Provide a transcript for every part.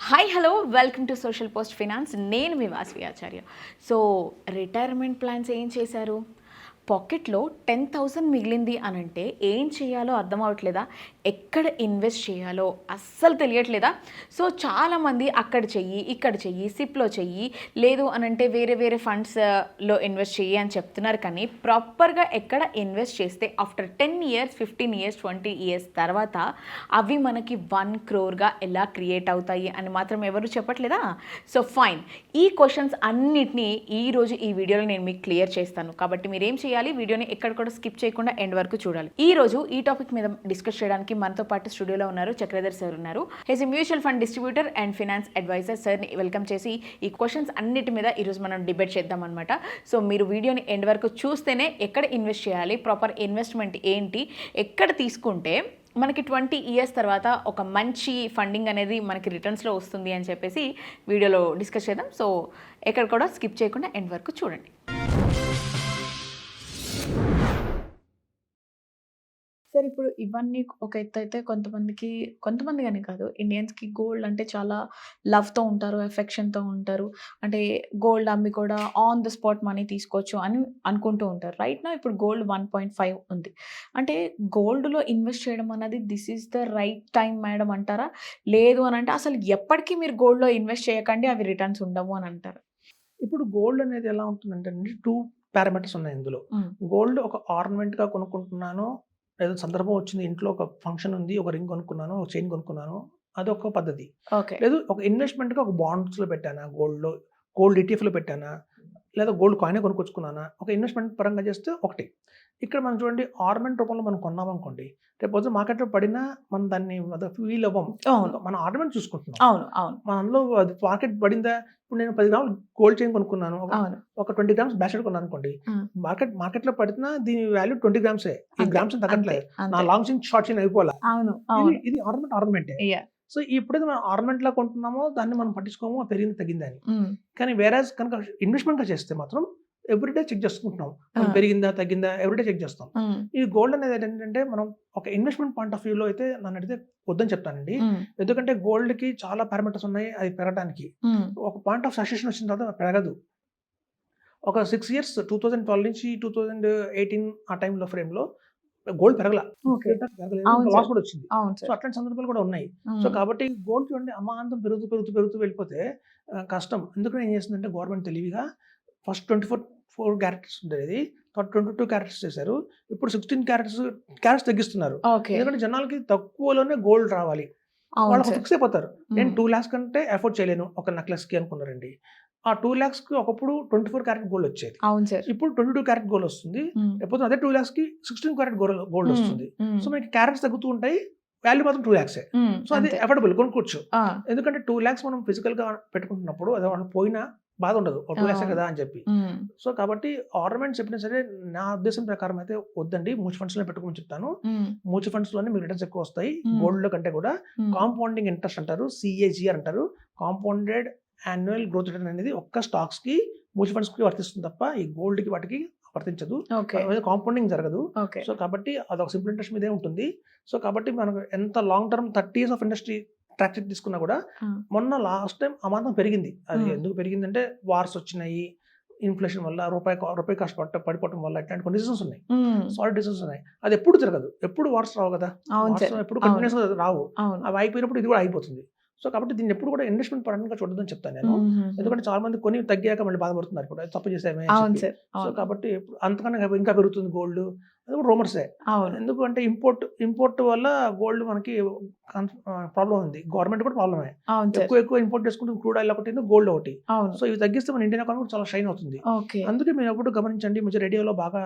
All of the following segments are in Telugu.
Hi hello welcome to social post finance. నేను మీ వాసవి ఆచార్య. సో రిటైర్మెంట్ ప్లాన్స్ ఏం చేశారు? పాకెట్లో 10,000 మిగిలింది అని అంటే ఏం చేయాలో అర్థం అవ్వట్లేదా? ఎక్కడ ఇన్వెస్ట్ చేయాలో అస్సలు తెలియట్లేదా? సో చాలామంది అక్కడ చెయ్యి, ఇక్కడ చెయ్యి, సిప్లో చెయ్యి, లేదు అనంటే వేరే వేరే ఫండ్స్లో ఇన్వెస్ట్ చెయ్యి అని చెప్తున్నారు. కానీ ప్రాపర్గా ఎక్కడ ఇన్వెస్ట్ చేస్తే ఆఫ్టర్ 10 ఇయర్స్, 15 ఇయర్స్, 20 ఇయర్స్ తర్వాత అవి మనకి 1 crore ఎలా క్రియేట్ అవుతాయి అని మాత్రం ఎవరు చెప్పట్లేదా? సో ఫైన్, ఈ క్వశ్చన్స్ అన్నిటినీ ఈరోజు ఈ వీడియోలో నేను మీకు క్లియర్ చేస్తాను. కాబట్టి మీరు ఏం చేయాలి, వీడియోని ఎక్కడ కూడా స్కిప్ చేయకుండా ఎండ్ వరకు చూడాలి. ఈ రోజు ఈ టాపిక్ మీద డిస్కస్ చేయడానికి మనతో పాటు స్టూడియోలో ఉన్నారు చక్రధర్ సార్ ఉన్నారు. He's a mutual fund distributor and finance adviser. సార్ని వెల్కమ్ చేసి ఈ క్వశ్చన్స్ అన్నిటి మీద ఈరోజు మనం డిబేట్ చేద్దాం అనమాట. సో మీరు వీడియోని ఎండ్ వరకు చూస్తేనే ఎక్కడ ఇన్వెస్ట్ చేయాలి, ప్రాపర్ ఇన్వెస్ట్మెంట్ ఏంటి, ఎక్కడ తీసుకుంటే మనకి 20 ఇయర్స్ తర్వాత ఒక మంచి ఫండింగ్ అనేది మనకి రిటర్న్స్లో వస్తుంది అని చెప్పేసి వీడియోలో డిస్కస్ చేద్దాం. సో ఎక్కడ కూడా స్కిప్ చేయకుండా ఎండ్ వరకు చూడండి. సార్, ఇప్పుడు ఇవన్నీ ఒక ఎత్తు అయితే కొంతమంది అని కాదు, ఇండియన్స్కి గోల్డ్ అంటే చాలా లవ్తో ఉంటారు, ఎఫెక్షన్తో ఉంటారు. అంటే గోల్డ్ అమ్మి కూడా ఆన్ ద స్పాట్ మనీ తీసుకోవచ్చు అని అనుకుంటూ ఉంటారు. రైట్ నా ఇప్పుడు గోల్డ్ 1.5 ఉంది. అంటే గోల్డ్లో ఇన్వెస్ట్ చేయడం అన్నది this is the right time madam అంటారా? లేదు అని అంటే అసలు ఎప్పటికీ మీరు గోల్డ్లో ఇన్వెస్ట్ చేయకండి, అవి రిటర్న్స్ ఉండవు అని అంటారు. ఇప్పుడు గోల్డ్ అనేది ఎలా ఉంటుందంటే అండి, 2 పారామీటర్స్ ఉన్నాయి ఇందులో. గోల్డ్ ఒక ఆర్నమెంట్‌గా కొనుక్కుంటున్నాను, ఏదో సందర్భం వచ్చింది, ఇంట్లో ఒక ఫంక్షన్ ఉంది, ఒక రింగ్ కొనుక్కున్నాను, ఒక చైన్ కొనుక్కున్నాను, అదొక పద్ధతి. ఓకే. లేదు ఒక ఇన్వెస్ట్‌మెంట్‌గా ఒక బాండ్స్‌లో పెట్టానా, గోల్డ్ ఈటీఎఫ్‌లో పెట్టానా, లేదా గోల్డ్ కాయినే కొనుక్కొచ్చుకున్నానా, ఒక ఇన్వెస్ట్‌మెంట్ పరంగా చేస్తే ఒకటి. ఇక్కడ మనం చూడండి, ఆర్నమెంట్ రూపంలో మనం కొన్నామనుకోండి, రేపొద్దున మార్కెట్‌లో పడినా మనం దాన్ని ఫీల్ అవ్వం. అవును, మన ఆర్నమెంట్ చూసుకుంటున్నాం. అవును, అవును, మన అందులో అది మార్కెట్ పడిందా, ఇప్పుడు నేను 10 గ్రాములు గోల్డ్ చైన్ కొనుక్కున్నాను, అవును. ఒక 20 గ్రామ్స్ బ్రాస్లెట్ కొన్నాను అనుకోండి, మార్కెట్‌లో పడినా దీని వాల్యూ 20 గ్రామ్సే. ఈ అంతే, గ్రామ్స్ తగ్గట్లేదు. అంతే, నా అంతే. లాంగ్ చైన్, షార్ట్ చైన్ అయిపోలా. అవును, ఇది అవును. ఇది ఆర్నమెంటే. యాహ్! సో ఎప్పుడైతే మనం ఆర్నమెంట్‌లా కొంటున్నామో దాన్ని మనం పట్టించుకోము, పెరిగింది తగ్గిందని. హ్మ్. కానీ వేరేస్ కనుక ఇన్వెస్ట్‌మెంట్‌గా చేస్తే మాత్రం ఎవ్రీడే చెక్ చేసుకుంటున్నాం. మనం ఆ! పెరిగిందా, తగ్గిందా ఎవ్రీడే చెక్ చేస్తాం. హ్మ్. ఈ గోల్డ్ అనేది ఏంటంటే మనం ఒక ఇన్వెస్ట్‌మెంట్ పాయింట్ ఆఫ్ వ్యూలో అయితే నన్నడిగితే వద్దని చెప్తానండి. హ్మ్. ఎందుకంటే గోల్డ్‌కి చాలా పారామీటర్స్ ఉన్నాయి అది పెరగడానికి. హ్మ్. ఒక పాయింట్ ఆఫ్ సక్సెషన్ వచ్చిన తర్వాత పెరగదు. ఒక 6 ఇయర్స్ 2012 నుంచి 2018 ఆ ఫ్రేమ్‌లో గోల్డ్ పెరగల. ఓకే. పెరగలేదు. అవును ఇంకా సార్. లాస్ కూడా వచ్చింది. అవును సో సార్. అట్లాంటి సందర్భాలు కూడా ఉన్నాయి. సో హ్మ్. కాబట్టి గోల్డ్ చూడండి అమాంతం పెరుగుతూ వెళ్ళిపోతే కష్టం. అందుకని ఏం చేసిందంటే గవర్నమెంట్ తెలివిగా ఫస్ట్ 4 క్యారెట్స్ ఉండేది. తర్వాత 22 క్యారెట్స్ చేశారు. ఇప్పుడు 16 క్యారెట్స్ తగ్గిస్తున్నారు. ఓకే. ఎందుకంటే జనాలకి తక్కువలోనే గోల్డ్ రావాలి. అవును వాళ్ళు సార్. ఫిక్స్ అయిపోతారు. నేను హ్మ్. 2,00,000 కంటే అఫోర్డ్ చేయలేను ఒక నెక్లెస్‌కి అనుకున్నారండి. ఆ 2,00,000కి ఒకప్పుడు 24 క్యారెట్ గోల్డ్ వచ్చేది. అవును సార్. ఇప్పుడు 22 క్యారెట్ గోల్డ్ వస్తుంది. హ్మ్. లేకపోతే అదే 2,00,000కి 16 క్యారెట్ గోల్డ్ హ్మ్. వస్తుంది. హ్మ్. సో మీకు క్యారెట్స్ తగ్గుతూ ఉంటాయి. వాల్యూ మాత్రం 2,00,000. హ్మ్. సో అది అంతే. అఫోర్డబుల్ కొనుక్కోవచ్చు. ఆ! ఎందుకంటే 2,00,000 మనం ఫిజికల్‌గా పెట్టుకుంటున్నప్పుడు అది వాళ్ళు పోయినా బాధ ఉండదు. ఒక 2,00,000 అవును. కదా అని చెప్పి. హ్మ్. సో కాబట్టి ఆర్నమెంట్స్ ఎప్పుడైనా సరే నా ఉద్దేశం ప్రకారం అయితే వద్దండి. మ్యూచువల్ ఫండ్స్‌లో పెట్టుకోమని చెప్తాను. హ్మ్. మ్యూచువల్ ఫండ్స్‌లోనే మీకు రిటర్న్స్ ఎక్కువ వస్తాయి. హ్మ్. గోల్డ్‌లో కంటే కూడా హ్మ్. కాంపౌండింగ్ ఇంట్రెస్ట్ అంటారు. CAGR అంటారు. కాంపౌండెడ్ యాన్యువల్ గ్రోత్ రిటర్న్ అనేది ఒక్క స్టాక్స్‌కి, మ్యూచువల్ ఫండ్స్‌కి వర్తిస్తుంది తప్ప ఈ గోల్డ్‌కి వాటికి వర్తించదు. ఓకే. కాంపౌండింగ్ జరగదు. ఓకే. సో కాబట్టి అదొక సింపుల్ ఇంట్రెస్ట్ మీదే ఉంటుంది. సో కాబట్టి మనకు ఎంత long term 30 years of industry track చేసి తీసుకున్నా కూడా ఆ! మొన్న లాస్ట్ టైమ్ అమాంతం పెరిగింది. అది హ్మ్. ఎందుకు పెరిగిందంటే వార్స్ వచ్చినాయి. ఇన్‌ఫ్లేషన్ వల్ల రూపాయి కాస్ట్ పడిపోవటం వల్ల ఇట్లాంటి కొన్ని రీజన్స్ ఉన్నాయి. హ్మ్. సాలిడ్ రీజన్స్ ఉన్నాయి. అది ఎప్పుడు జరగదు. ఎప్పుడు వార్స్ రావు కదా! అవును వార్స్ సార్. ఎప్పుడు అవును, కంటిన్యూయస్‌గా రావు. అవును. అవి అయిపోయినప్పుడు ఇది కూడా అయిపోతుంది. సో కాబట్టి దీన్ని ఎప్పుడు కూడా ఇన్వెస్ట్‌మెంట్ పరంగా చూడొద్దని చెప్తాను నేను. హుహుహు. ఎందుకంటే చాలా మంది కొని తగ్గాక మళ్ళీ బాధపడుతున్నారు ఇప్పుడు. తప్పు చేసామే అని అవును చెప్పి. సార్. సో అవును. కాబట్టి అంతకన్నా ఇంకా పెరుగుతుంది గోల్డ్. అది కూడా రూమర్సే. అవును. ఎందుకు అంటే ఇంపోర్ట్ వల్ల గోల్డ్ మనకి ప్రాబ్లమ్ ఉంది. గవర్నమెంట్ కూడా ప్రాబ్లమే. అవును సార్. ఎక్కువ ఇంపోర్ట్ చేసుకుంటే క్రూడ్ ఆయిల్ ఒకటి, గోల్డ్ ఒకటి. అవును. సో ఇవి తగ్గిస్తే మన ఇండియన్ ఎకానమీ కూడా చాలా షైన్ అవుతుంది. ఓకే. అందుకే మీరు ఎప్పుడు గమనించండి, ఈ మధ్య రేడియోలో బాగా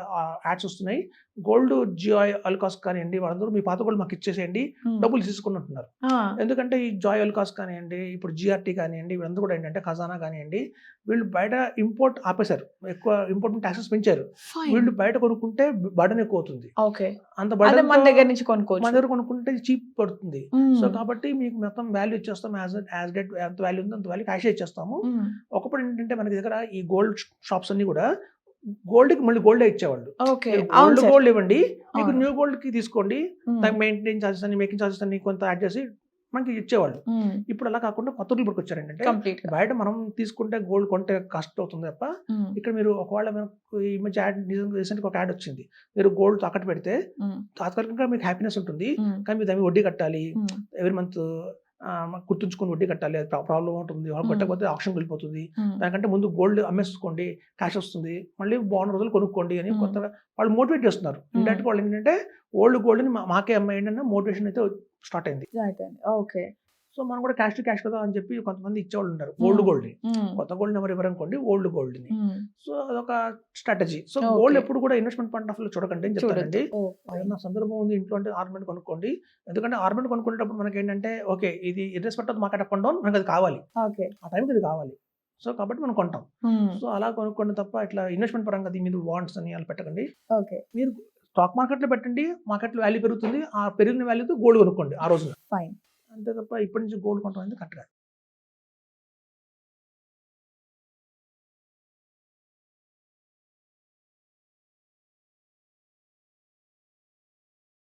యాడ్స్ వస్తున్నాయి. గోల్డ్ జాయ్ అలుకాస్ కానియండి, వాళ్ళందరూ మీ పాత గోల్డ్ మాకు ఇచ్చేసేయండి, హ్మ్. డబ్బులు తీసుకుని అంటున్నారు. ఆ! ఎందుకంటే ఈ జాయ్ అలుకాస్ కానియండి, ఇప్పుడు జీఆర్టీ కానియండి, వీళ్ళందరూ కూడా ఏంటంటే ఖజానా కానియండి, వీళ్ళు బయట ఇంపోర్ట్ ఆపేశారు. ఎక్కువ ఇంపోర్ట్ టాక్సెస్ పెంచారు. ఫైన్. వీళ్ళు బయట కొనుక్కుంటే బర్డెన్ ఎక్కువ అవుతుంది. ఓకే. అంత అదే బర్డెన్‌తో మన దగ్గర నుంచి మన కొనుక్కోవచ్చు. దగ్గర కొనుక్కుంటే చీప్ పడుతుంది. సో హ్మ్. కాబట్టి మీకు మొత్తం వాల్యూ ఇచ్చేస్తాం. యాస్ డెట్ ఎంత వాల్యూ ఉందో అంత వాల్యూ క్యాషే ఇచ్చేస్తాము. హ్మ్. ఒకప్పుడు ఏంటంటే మన దగ్గర ఈ గోల్డ్ షాప్స్ అన్నీ కూడా గోల్డ్‌కి మళ్ళీ గోల్డే ఇచ్చేవాళ్ళు. ఓకే. మీరు అవును సార్. గోల్డ్ ఇవ్వండి. మీకు అవును. న్యూ గోల్డ్‌కి తీసుకోండి. హ్మ్. మెయింటెనెన్స్ చార్జెస్ అని, మేకింగ్ చార్జెస్ అని కొంత యాడ్ చేసి మనకి ఇచ్చేవాళ్ళు. ఇప్పుడు అలా కాకుండా కొత్త రూల్ ఇప్పటికొచ్చారు ఏంటంటే, కంప్లీట్ బయట మనం తీసుకుంటే గోల్డ్ కొంటే కాస్ట్ అవుతుంది తప్ప, ఇక్కడ మీరు ఒకవేళ మనకు ఈ మధ్య యాడ్ రీసెంట్‌గా ఒక యాడ్ వచ్చింది. మీరు గోల్డ్ తాకట్టు పెడితే తాత్కాలికంగా మీకు హ్యాపీనెస్ ఉంటుంది. కానీ మీరు దానికి వడ్డీ కట్టాలి. ఎవ్రీ మంత్ గుర్తుంచుకొని వడ్డీ కట్టాలి. అది ప్రాబ్లమ్ ఉంటుంది. కట్టకపోతే ఆక్షన్‌కి వెళ్ళిపోతుంది. దానికంటే ముందు గోల్డ్ అమ్మేసుకోండి, క్యాష్ వస్తుంది. మళ్ళీ బాగున్న రోజులు కొనుక్కోండి అని కొత్తగా వాళ్ళు మోటివేట్ చేస్తున్నారు. ఇండైరెక్ట్‌గా వాళ్ళు ఏంటంటే ఓల్డ్ గోల్డ్‌ని మాకే అమ్మేయండి అన్న మోటివేషన్ అయితే స్టార్ట్ అయింది. ఓకే. సో మనం కూడా క్యాష్ టు క్యాష్ కదా అని చెప్పి కొంతమంది ఇచ్చేవాళ్ళు ఉన్నారు. ఓల్డ్ గోల్డ్‌ని. కొత్త గోల్డ్‌ని ఎవరు ఇవ్వరనుకోండి, ఓల్డ్ గోల్డ్‌ని. సో అదొక స్ట్రాటజీ. సో గోల్డ్ ఎప్పుడు కూడా ఇన్వెస్ట్మెంట్ పాయింట్ ఆఫ్ వ్యూలో చూడకండి అని చెప్తానండి. ఏదైనా సందర్భం ఉంది ఇంట్లో అంటే ఆర్నమెంట్ కొనుక్కోండి. ఎందుకంటే ఆర్నమెంట్ కొనుక్కునేటప్పుడు మనకేంటంటే ఓకే ఇది irrespective of market up and down మనకు అది కావాలి. ఆ టైంకి అది కావాలి. సో కాబట్టి మనం కొంటాం. సో అలా కొనుక్కోండి తప్ప ఇట్లా ఇన్వెస్ట్మెంట్ పరంగా దీని మీద బాండ్స్ అని అలా పెట్టకండి. మీరు స్టాక్ మార్కెట్‌లో పెట్టండి. మార్కెట్‌లో వాల్యూ పెరుగుతుంది. ఆ పెరిగిన వాల్యూతో గోల్డ్ కొనుక్కోండి ఆ రోజున. అంతే తప్ప ఇప్పటి నుంచి గోల్డ్ కొనడం అనేది కరెక్ట్ కాదు.